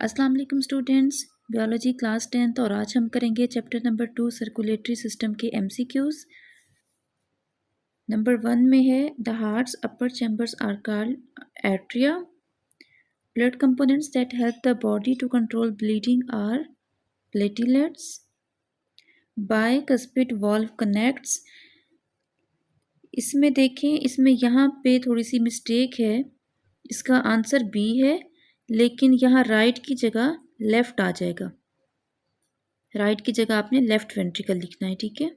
अस्सलाम वालेकुम students, biology class 10th और आज हम करेंगे चैप्टर नंबर 2 सर्कुलेटरी सिस्टम के MCQs। नंबर 1 में है the heart's upper chambers are called atria. Blood components that help the body to control bleeding are platelets. Bicuspid valve connects. इसमें देखें, इसमें यहाँ पे थोड़ी सी मिस्टेक है, इसका आंसर बी है, लेकिन यहाँ राइट की जगह लेफ्ट आ जाएगा। राइट की जगह आपने लेफ्ट वेंट्रिकल लिखना है, ठीक है।